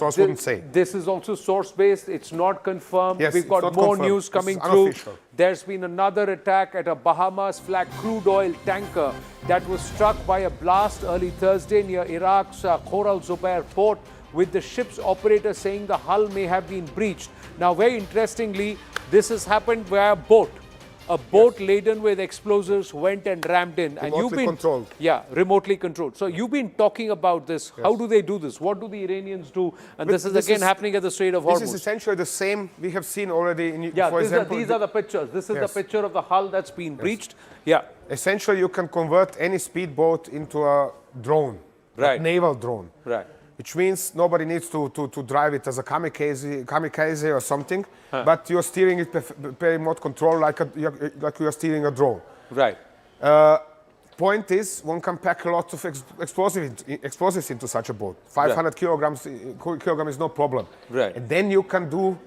source wouldn't say. This is also source-based. It's not confirmed. Yes, We've got more news coming through. Unofficial. There's been another attack at a Bahamas-Flagged crude oil tanker that was struck by a blast early Thursday near Iraq's Khor al-Zubair port, with the ship's operator saying the hull may have been breached. Now, very interestingly, this has happened via boat. A boat laden with explosives went and rammed in. Remotely and you've been controlled. Yeah, remotely controlled. So you've been talking about this. Yes. How do they do this? What do the Iranians do? And this is again happening at the Strait of Hormuz. This is essentially the same we have seen already. For example, these are the pictures. This is the picture of the hull that's been breached. Yeah. Essentially, you can convert any speedboat into a drone, a naval drone. Right. Which means nobody needs to drive it as a kamikaze or something, but you're steering it per remote control like you're steering a drone. Right. Point is, one can pack a lot of explosives into such a boat. 500 kilograms is no problem. Right. And then you can do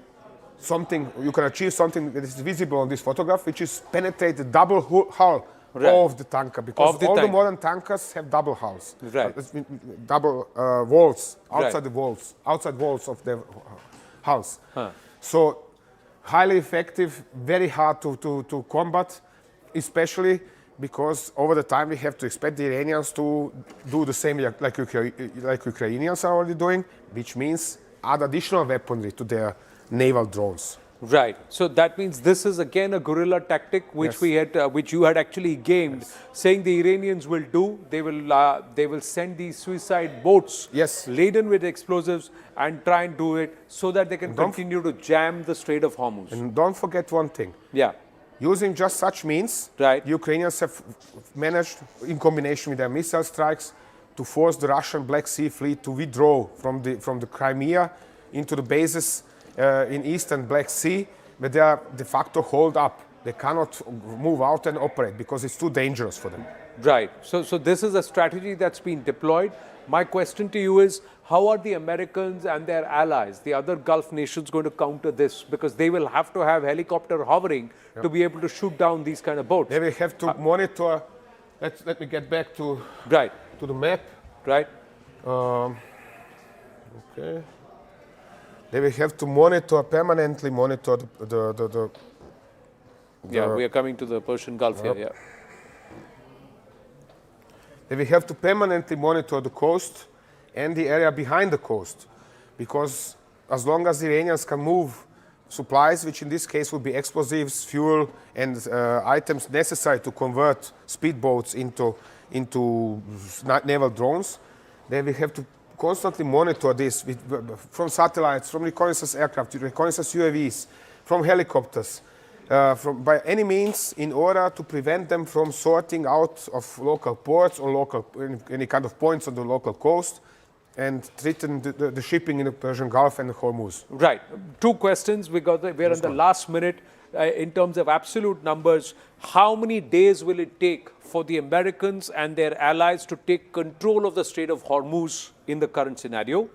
something, you can achieve something that is visible on this photograph, which is penetrate the double hull of the tanker, because all the modern tankers have double hulls, double walls, outside walls of the hulls. So highly effective, very hard to combat, especially because over the time we have to expect the Iranians to do the same like Ukrainians are already doing, which means add additional weaponry to their naval drones. Right. So that means this is again a guerrilla tactic, which which you had actually gamed, saying the Iranians will do. They will send these suicide boats laden with explosives and try and do it so that they can continue to jam the Strait of Hormuz. And don't forget one thing. Yeah. Using just such means, the Ukrainians have managed, in combination with their missile strikes, to force the Russian Black Sea Fleet to withdraw from the Crimea into the bases in Eastern Black Sea, where they are de facto holed up. They cannot move out and operate because it's too dangerous for them. Right. So this is a strategy that's been deployed. My question to you is, how are the Americans and their allies, the other Gulf nations, going to counter this? Because they will have to have helicopter hovering to be able to shoot down these kind of boats. They will have to monitor. Let me get back to the map. Right. Okay. They will have to permanently monitor the we are coming to the Persian Gulf here, They will have to permanently monitor the coast and the area behind the coast, because as long as the Iranians can move supplies, which in this case would be explosives, fuel, and items necessary to convert speedboats into naval drones, they will have to constantly monitor this from satellites, from reconnaissance aircraft, reconnaissance UAVs, from helicopters, by any means, in order to prevent them from sorting out of local ports or any kind of points on the local coast and threaten the shipping in the Persian Gulf and the Hormuz. Right. Two questions. We're in the last minute. In terms of absolute numbers, how many days will it take for the Americans and their allies to take control of the Strait of Hormuz in the current scenario?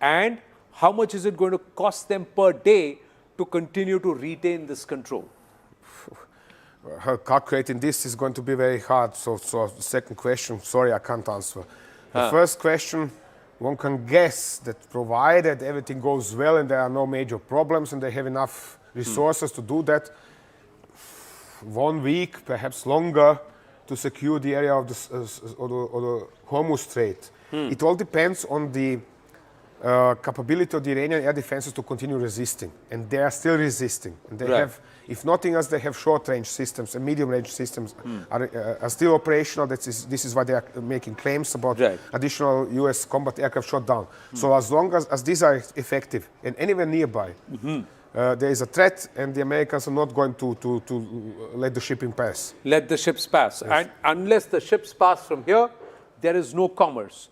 And how much is it going to cost them per day to continue to retain this control? Calculating this is going to be very hard. So the second question, sorry, I can't answer. The first question, one can guess that provided everything goes well and there are no major problems and they have enough resources to do that, 1 week, perhaps longer, to secure the area of the Hormuz Strait. It all depends on the capability of the Iranian air defenses to continue resisting, and they are still resisting. And they have, if nothing else, they have short-range systems and medium-range systems are still operational. This is why they are making claims about additional U.S. combat aircraft shot down. So as long as these are effective and anywhere nearby, there is a threat, and the Americans are not going to let the shipping pass. Let the ships pass. And unless the ships pass from here, there is no commerce.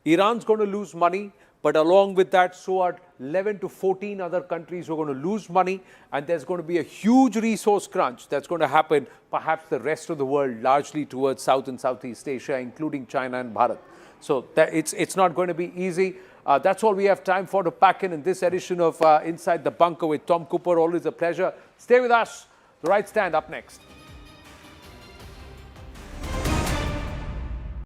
Iran's going to lose money, but along with that, so are 11 to 14 other countries who are going to lose money, and there's going to be a huge resource crunch that's going to happen, perhaps the rest of the world, largely towards South and Southeast Asia, including China and Bharat. So it's not going to be easy. That's all we have time for to pack in this edition of Inside the Bunker with Tom Cooper. Always a pleasure. Stay with us. The Right Stand up next.